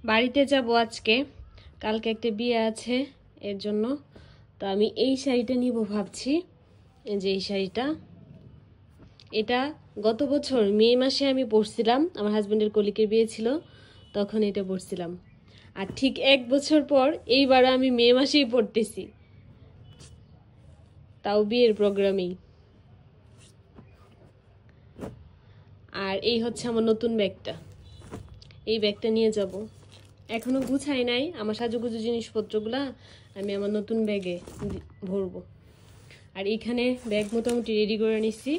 বাড়িতে যাব আজকে, কালকে একটা বিয়ে আছে এর জন্য। তো আমি এই শাড়িটা নিব ভাবছি। এই যে এই শাড়িটা, এটা গত বছর মে মাসে আমি পরছিলাম, আমার হাজবেন্ডের কলিকের বিয়ে ছিল, তখন এটা পরছিলাম। আর ঠিক 1 বছর পর এইবারও আমি মে মাসেই পরতেছি, তাও বিয়ের প্রোগ্রামেই। আর এই হচ্ছে আমার নতুন ব্যাগটা, এই ব্যাগটা নিয়ে যাব। এখনো গুছাই নাই আমার সাজুগুজু জিনিসপত্রগুলা, আমি আমার নতুন ব্যাগে ভরবো। আর এইখানে ব্যাগ মোটামুটি রেডি করে নিচ্ছি,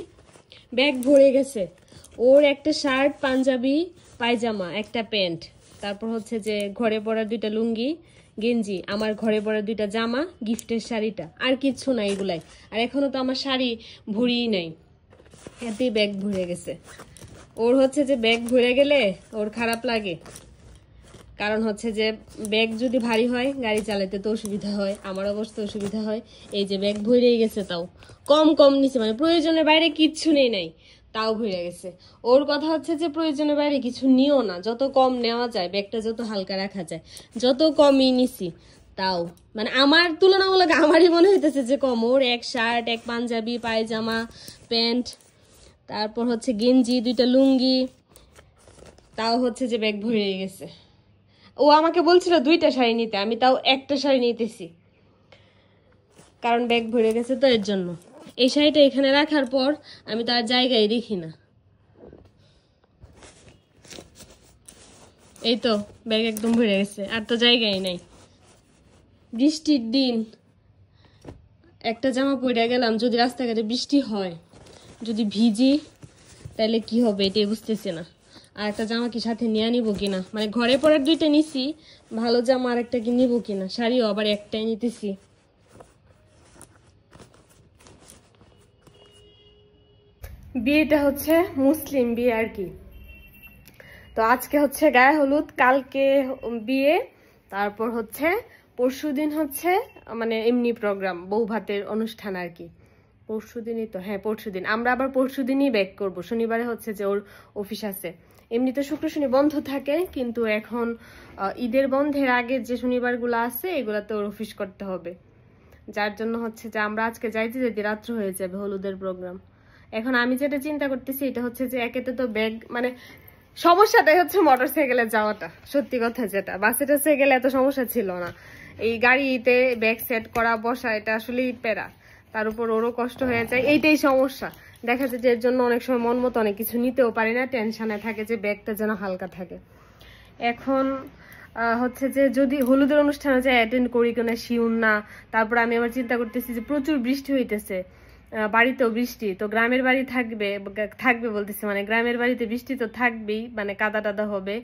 ব্যাগ ভরে গেছে। ওর একটা শার্ট, পাঞ্জাবি, পায়জামা, একটা প্যান্ট, তারপর হচ্ছে যে ঘরে পরার 2টা লুঙ্গি, গেঞ্জি, আমার ঘরে পরার 2টা জামা, গিফটের শাড়িটা, আর কিচ্ছু নাই এগুলাই। আর এখনো তো আমার শাড়ি ভরিই নাই, এতেই ব্যাগ ভরে গেছে। ওর হচ্ছে যে ব্যাগ ভরে গেলে ওর খারাপ লাগে, কারণ হচ্ছে যে ব্যাগ যদি ভারী হয় গাড়ি চালাতে তো অসুবিধা হয়, আমার অবস্থা অসুবিধা হয়। এই যে ব্যাগ ভরেই গেছে, তাও কম কম নিচে, মানে প্রয়োজনের বাইরে কিচ্ছু নেই নাই, তাও ভরে গেছে। ওর কথা হচ্ছে যে প্রয়োজনের বাইরে কিছু নিও না, যত কম নেওয়া যায়, ব্যাগটা যত হালকা রাখা যায়, যত কমই নিছি তাও মানে আমার তুলনামূলক আমারই মনে হইতেছে যে কম। ওর এক শার্ট, এক পাঞ্জাবি, পায়জামা, প্যান্ট, তারপর হচ্ছে গেঞ্জি, 2টা লুঙ্গি, তাও হচ্ছে যে ব্যাগ ভরে গেছে। ও আমাকে বলছিল 2টা শাড়ি নিতে, আমি তাও একটা শাড়ি নিতেছি, কারণ ব্যাগ ভরে গেছে তো এর জন্য। এই শাড়িটা এখানে রাখার পর আমি তো আর জায়গায় দেখি না। এই তো ব্যাগ একদম ভরে গেছে, আর তো জায়গায় নাই। বৃষ্টির দিন একটা জামা পরে গেলাম, যদি রাস্তাঘাটে বৃষ্টি হয়, যদি ভিজি তাহলে কি হবে এটাই বুঝতেছি না। আর একটা জামা কি সাথে নিয়ে নিব কিনা, মানে ঘরে পরার 2টা নিছি, ভালো জামা আর একটা কি নিব কিনা, শাড়িও আবার একটাই নিতেছি। বিয়েটা হচ্ছে মুসলিম বিয়ে আর কি। তো আজকে হচ্ছে গায়ে হলুদ, কালকে বিয়ে, তারপর হচ্ছে পরশুদিন হচ্ছে মানে এমনি প্রোগ্রাম, বউ ভাতের অনুষ্ঠান আর কি। পরশুদিনই তো, হ্যাঁ পরশুদিন। আমরা আবার পরশুদিনই ব্যাক করব, শনিবারে হচ্ছে যে ওর অফিস আছে। এমনি তো শুক্র শনি বন্ধ থাকে, কিন্তু এখন ঈদের বন্ধের আগে যে শনিবারগুলো আছে এগুলাতে ওর অফিস করতে হবে, যার জন্য হচ্ছে যে আমরা আজকে যাইতে যেতে রাত্র হয়ে যাবে হলুদের প্রোগ্রাম। এখন আমি যেটা চিন্তা করতেছি এটা হচ্ছে যে একেতে তো ব্যাগ, মানে সমস্যাটাই হচ্ছে মোটরসাইকেলে যাওয়াটা। সত্যি কথা, যেটা বাসে টাসে গেলে এত সমস্যা ছিল না, এই গাড়িতে ব্যাগ সেট করা বসা এটা আসলেই প্যারা, তার উপর ওরও কষ্ট হয়ে যায়, এইটাই সমস্যা। দেখা যায় যে এর জন্য অনেক সময় মন মতো অনেক কিছু নিতেও পারি না, টেনশনে থাকে যে ব্যাগটা যেন হালকা থাকে। এখন হচ্ছে যে যদি হলুদের অনুষ্ঠানে যে অ্যাটেন্ড করি কিনা শিওর না। তারপর আমি আবার চিন্তা করতেছি যে প্রচুর বৃষ্টি হইতেছে, বাড়িতেও বৃষ্টি, তো গ্রামের বাড়ি থাকবে থাকবে বলতেছি, মানে গ্রামের বাড়িতে বৃষ্টি তো থাকবেই, মানে কাদা টাদা হবে।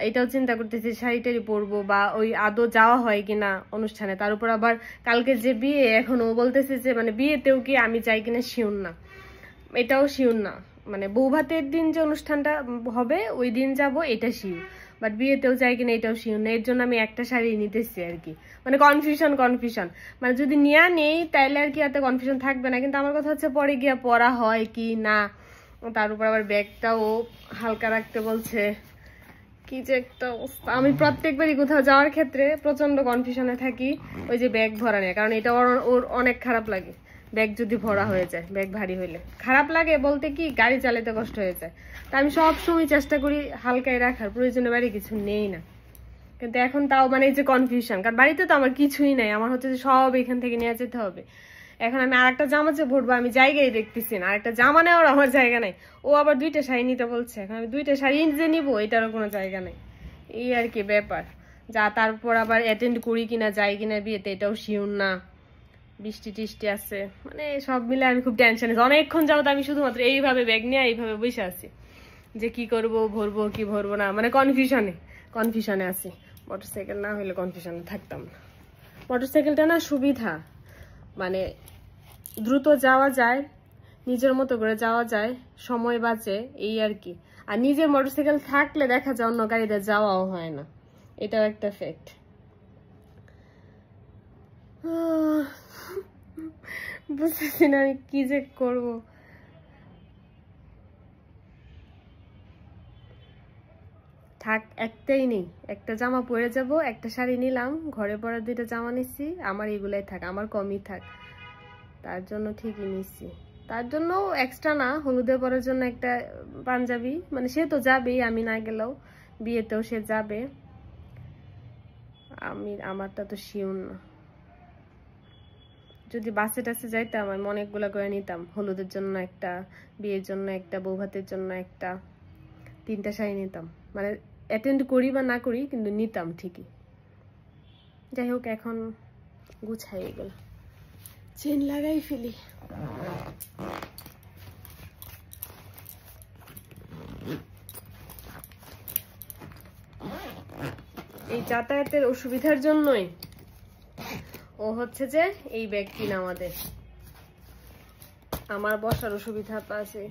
এটাও চিন্তা করতেছি শাড়ি টাড়ি পরবো বা ওই আদৌ যাওয়া হয় কিনা অনুষ্ঠানে। তার উপর আবার কালকে যে বিয়ে, এখন ও বলতেছে যে মানে বিয়েতেও কি আমি যাই কিনা শিওর না, এটাও শিওর না। মানে বউ ভাতের দিন যে অনুষ্ঠানটা হবে ওই দিন যাব এটা শিওর, বাট বিয়েতেও যাই কিনা এটাও শিওর না। এর জন্য আমি একটা শাড়ি নিতেছি আর কি, মানে কনফিউশন। মানে যদি নিয়ে নেই তাইলে আর কি এত কনফিউশন থাকবে না, কিন্তু আমার কথা হচ্ছে পরে গিয়া পরা হয় কি না। তার উপর আবার ব্যাগটাও হালকা রাখতে বলছে, কি যে একটা অবস্থা। আমি প্রত্যেকবারই কোথাও যাওয়ার ক্ষেত্রে প্রচন্ড কনফিউশনে থাকি ওই যে ব্যাগ ভরা নিয়ে, কারণ এটা ওর অনেক খারাপ লাগে। ব্যাগ যদি ভরা হয়ে যায়, ব্যাগ ভারী হইলে খারাপ লাগে বলতে কি গাড়ি চালাতে কষ্ট হয়ে যায়। তা আমি সবসময় চেষ্টা করি হালকায় রাখার, প্রয়োজনে বাড়ি কিছু নেই না। কিন্তু এখন তাও মানে এই যে কনফিউশন, কারণ বাড়িতে তো আমার কিছুই নাই, আমার হচ্ছে যে সব এখান থেকে নিয়ে যেতে হবে। এখন আমি আরেকটা জামা যে ভরবো আমি জায়গায় দেখতেছি না, আরেকটা জামা নেওয়ার আমার জায়গা নাই। ও আবার 2টা শাড়ি নিতে বলছে, এখন আমি 2টা শাড়ি যে নিবো এটারও কোনো জায়গা নাই। এই আর কি ব্যাপার। যা তারপর আবার অ্যাটেন্ড করি কিনা যাই কিনা বিয়েতে এটাও শিওর না, বৃষ্টি টিষ্টি আছে, মানে সব মিলে আমি খুব টেনশনে। অনেকক্ষণ যাবো আমি শুধুমাত্র এইভাবে ব্যাগ নিয়ে এইভাবে বসে আছি যে কি করব, ভরবো কি ভরবো না, মানে কনফিউশনে আছি। মোটরসাইকেল না হলে কনফিউশনে থাকতাম না। মোটরসাইকেলটা না সুবিধা, মানে দ্রুত যাওয়া যায়, নিজের মতো করে যাওয়া যায়, সময় বাঁচে, এই আর কি। আর নিজের মোটরসাইকেল থাকলে দেখা যায় অন্য গাড়িতে যাওয়াও হয় না, এটাও একটা ফ্যাক্ট। বুঝতেছি না আমি কি যে করবো। থাক, একটাই নেই, একটা জামা পরে যাব, একটা শাড়ি নিলাম, ঘরে পরা 2টা জামা নিচ্ছি, আমার এগুলাই থাক, আমার কমই থাক, তার জন্য ঠিকই নিচ্ছি। তার জন্য এক্সট্রা না, হলুদে পরার জন্য একটা পাঞ্জাবি, মানে সে তো যাবেই, আমি না গেলেও বিয়েতেও সে যাবে, আমারটা তো শিওর না। যদি বাসে টাসে যাইতাম আমি অনেকগুলা করে নিতাম, হলুদের জন্য একটা, বিয়ের জন্য একটা, বৌভাতের জন্য একটা, 3টা শাড়ি নিতাম, মানে অ্যাটেন্ড করি বা না করি কিন্তু নিতাম ঠিকই। যাই হোক, এখন গুছাই এগুলো, চেন লাগাই ফেলি। এই যাতায়াতের অসুবিধার জন্যই ও হচ্ছে যে এই ব্যাগ কিনা আমাদের, আমার বসার অসুবিধা আছে।